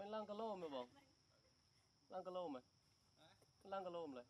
Mày lang cà lô mày bảo. Lang cà lô mày. Lang cà lô mày.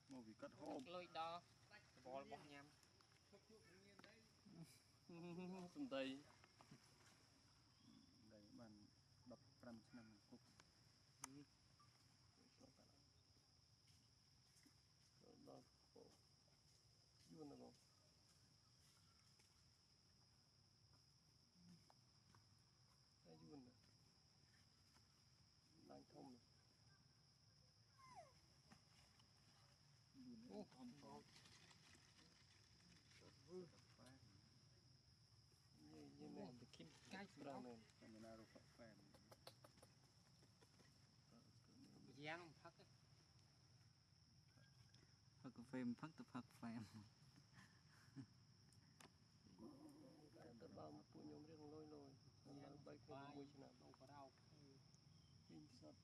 Một vị cắt hộp. Lôi đo. Bò bò nhầm. Sầm tây. Đây bạn đập 5 năm cục. Đó. Yun na ko. Ayun na. Đang thông này. Ô, không có. Như này thì kim cái rau này. Cái này nó phèn. Giang phát á. Phật phèm phát tập Phật phèm. Tập bao một bụi nhóm riêng lôi lôi. Bay cái bụi trên nào. Không có rau. Kinh sọt.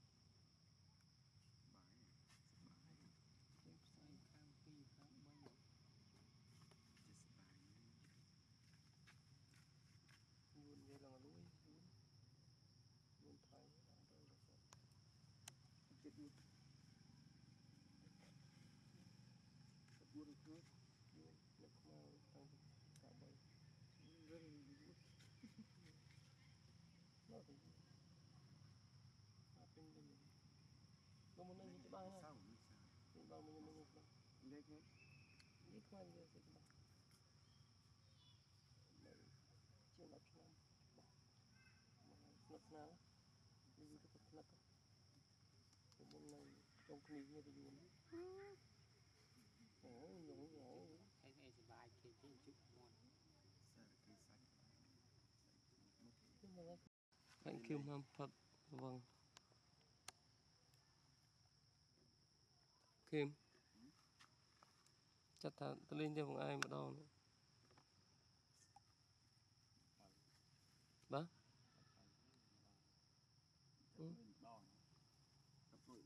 Bãi. Sai khang phi khang bay. Yun vậy là núi. Yun thái. Chết luôn. Thật buồn được. Yun nhập vào tăng cả bay. Rất là Nó thì kinh đi. Nó muốn lên những cái sao? Những bao mình Lết hết. Ít qua giờ sẽ ba. Chưa lập cho năm. Ngất nào. Đi được tập ngất. Cái môn này trong cái như thế luôn. Nhỏ. Cái này thì bài thì cái chút ngon. Thank you Mam Phật. Vâng. Kim. Chắc thà tôi lên cho một ai mà đo nữa. Bác.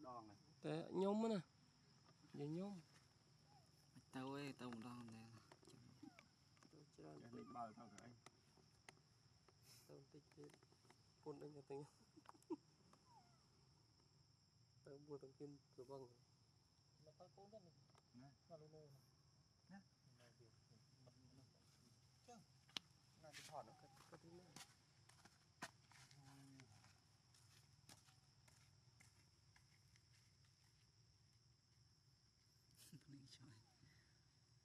Đòn này. Thế nhôm á nè. Vậy nhôm. Tao ấy tao một đòn này. Tôi chưa làm Cái tích. này bao tao cả anh. Tao tích thêm. Phôn anh nhà tính. Tao mua thằng Kim rồi vâng. Nó có cuốn đó này. Nè. Nó luôn nè. Nè. Chứ. Này thì thọt nó Có tí nữa. Trời.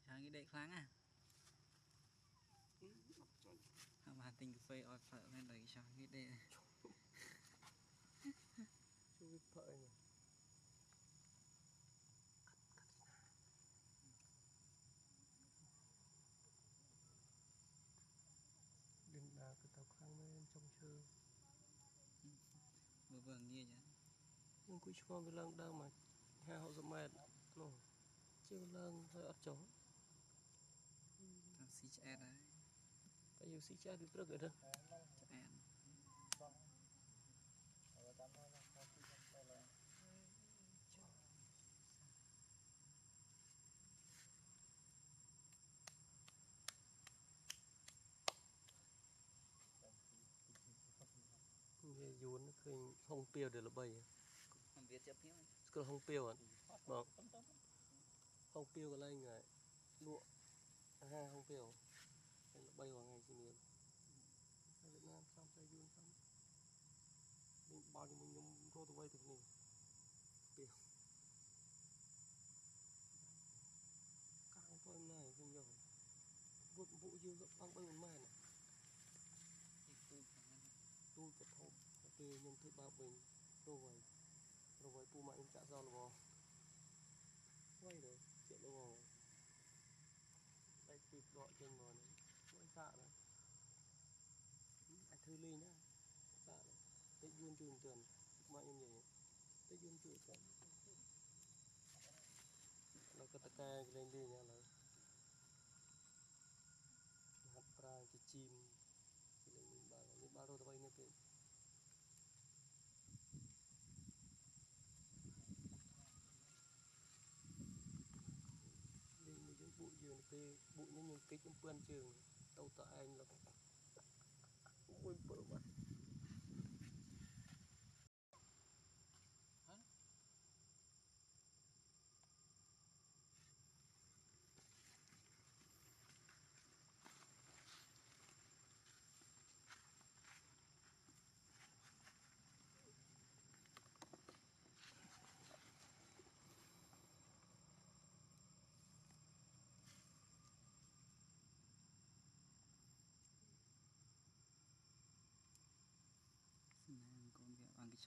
Trời cái đệ khoáng à. Mà tình cà phê oi phở lên đấy cho cái đệ. Chú biết phở nhỉ. Đừng đá cái tàu khang lên trong chơi. Vừa vâng như vậy. Nhưng quý cho với lăng đang mà hai họ dầm mệt. Nó. Chứ lăng hơi ớt chó. Tao xí chè đấy. Tại yêu sĩ cha đi trước rồi đó. Chè. Về vốn nó khơi không tiêu để là bầy. Không biết chấp hiếu. Cứ không tiêu à? Vâng. Không tiêu cái lên này. Lụa. Ha không tiêu. Đây là bay vào ngày gì miền. Ở Việt Nam xong chơi vốn xong. Mình bao nhiêu mình nhung rô tôi quay từ này. Tiêu. Càng thôi này không nhờ. Vụt vụ dư dọc băng bay một mai này. Tu cái thôn. Cái nhân thức bao bình. Rồi pu mạng em trả sao là bò. Quay rồi. Chuyện nó bò. Đây kịp gọi trên bò này. Quay xạ này. Ai thư ly nhá. Xạ này. Tết duyên trường trần. Mạng em vậy. Tết duyên trường trần. Nó có tất cả lên đi nha là. Hạt pra cái chim. Thì lên mình ba đô tao bay nè tiền. Đi mình những bụi dường tê. Bụi những kích những pươn trường. Đâu tại anh là. Ôi bơ mà.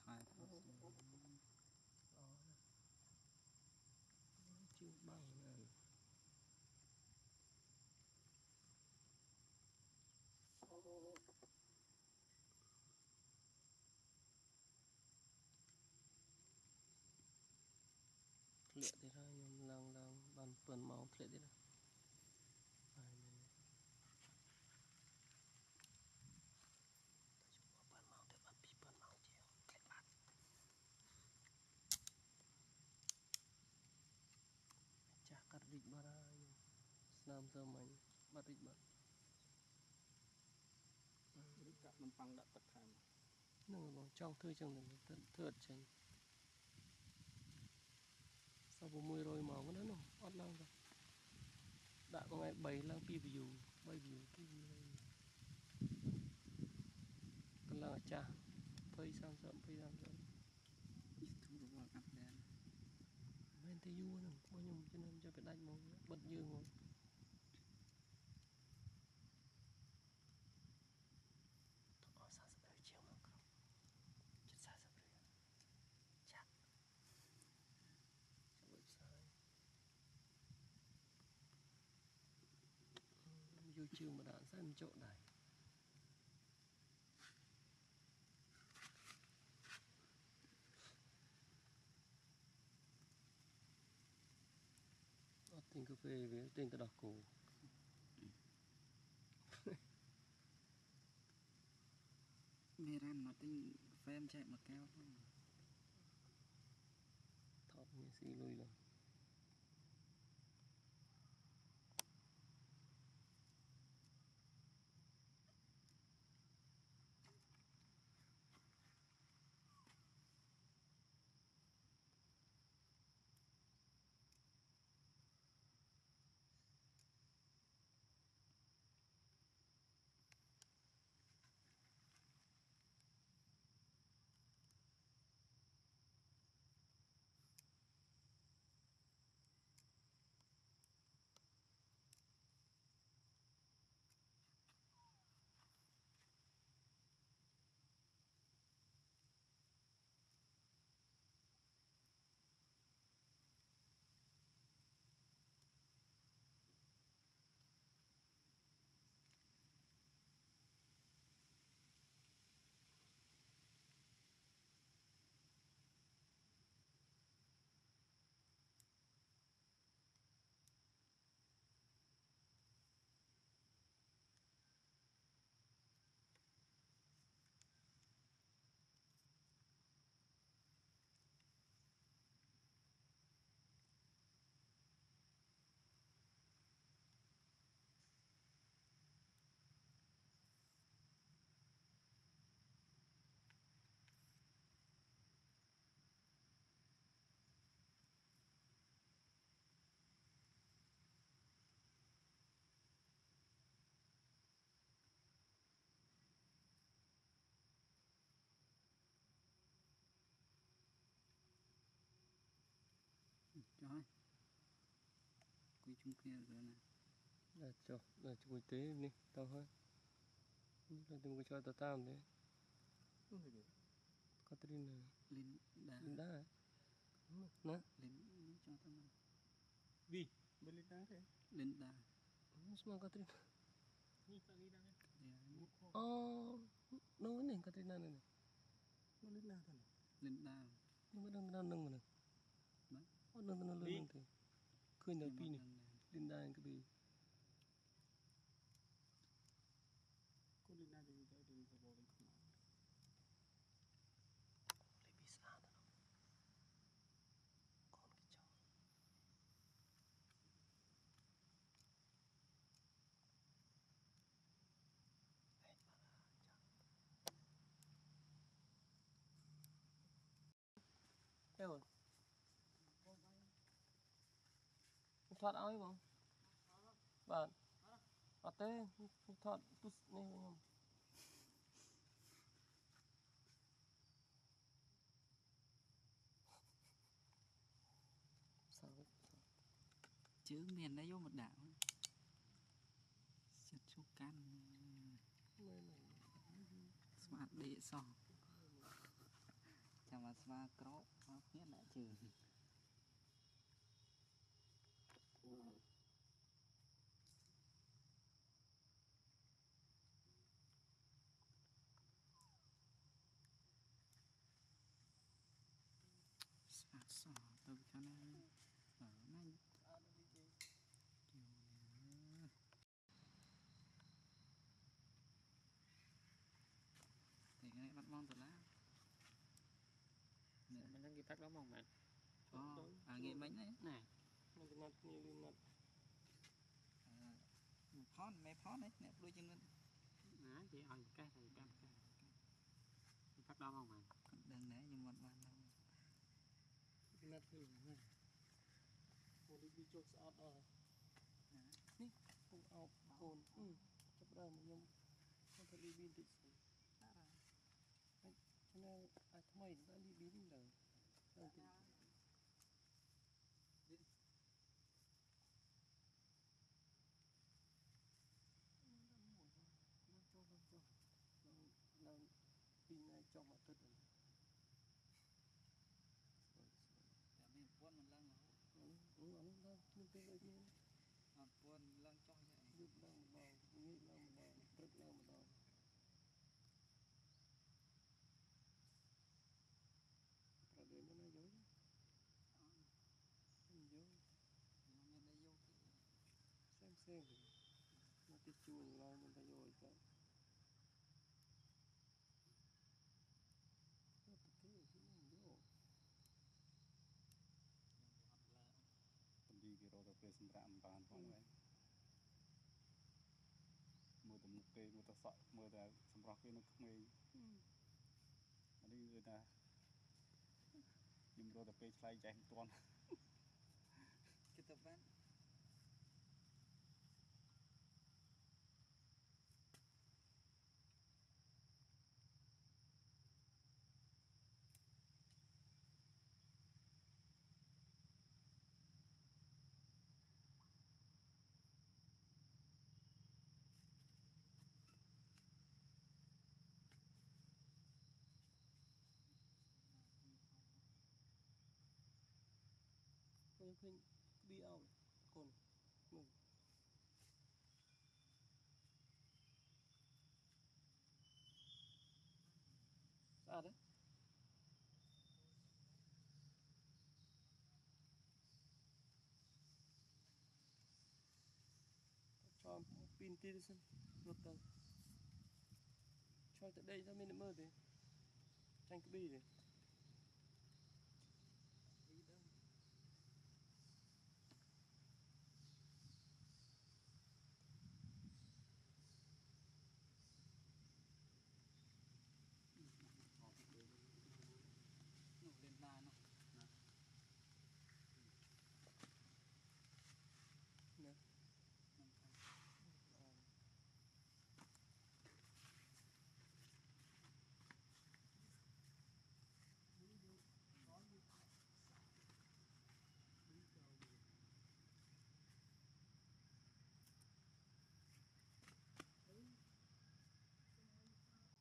xoài chưa bằng này lệ thì ra nhầm lang bàn phần màu lệ thì ra chả cắt rịch bà ra làm sao mình bắt rịch bàมันปังดับตะไคร้ nâng vào trong thôi chẳng được thượt chẳng sau 40 rồi mà vẫn nó ót lang rồi đã có ngày 7 lang pi view 7 view pi view còn là cha phơi sang sớm YouTubeរបស់អាប់ដែរ men te yu nó có nhung cho nên cho phải đánh một bật dương rồi ở xa sắp tới chiều mà không chết xa sắp tới chắc chắc bởi sai vô trường mà đạn sai một chỗ này tình cà phê với tình ta đọc cổមេរ៉ាំមកទិញហ្វេមចែកមួយកែវផង thọt như xì lùi rồi cho ơi quy chung kia rồi nè là chui tế đi tao hơi là đừng có cho tao tam đấy Katrina lên đá Linda nè lên cho tao nào Đi bên lên đá thế. lên đá semua Katrinaนี่ตอนนี้ดัง oh nó cái này Katrina này Bên lên đá thôi. lên đá nhưng mà đang nâng mà nè nâng lên thì khơi nở pi này Linda cái gì Cô lên đá thì tới đi vào bên không. lấy bị sao đó con cái chó Đâu rồi? Thoát áo ấy không? Bạn. Ở thế, thoát tút này không? Sao vậy? chứ miền đấy vô một đảo chặt chú can smart để sò mà sva cọ nó biết lại trừ sạt sọ từ cho nên ở ngay thì cái này bắt mong từ lá mình đang ghi tắt đó mong bạn nghe bánh đấy này nó cái nát như nát phón mẹ phón đấy nè đôi chân lên á chị ơi cái này cái tắt đó mong bạn đừng để nhưng mà bạn đâu cái nát như này một đi chốt sọt rồi ní cũng ao cồn chấp ra mà nhung không thể đi bên tịnh cho nên ai thay mày đã đi biến rồi đầu tiên nó pin này cho mà tất rồi để mình buôn mình lăng nó nhưng cái lợi nhiên buôn lăng cho vậy giúp lăng một đòn nghĩ lăng một đòn rất lăng một đòn rồi đến nó dối mình dối mình đây vô xem nó tiết chuồng lo mình ta dối cả nó thực tế là mình dối đi cái rồi tới sân rạm bàn phong vậy mưa tầm mục kê mưa ta sợ mưa ta sầm rọc cái nó không mê ở đây người ta nhưng rồi tập play chạy toàn cái tập bán tôi khinh đi ao còn mừng sao đấy cho pin tia xem ngược tờ cho tới đây ra mình mơ thế tranh cái bì này nụ lên ba nó nè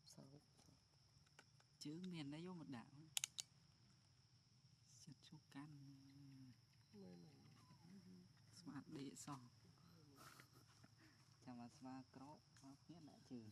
sao chữ miền đã vô một đảo chất số căn smart địa sò chả mà smart crop nó biết lại trừ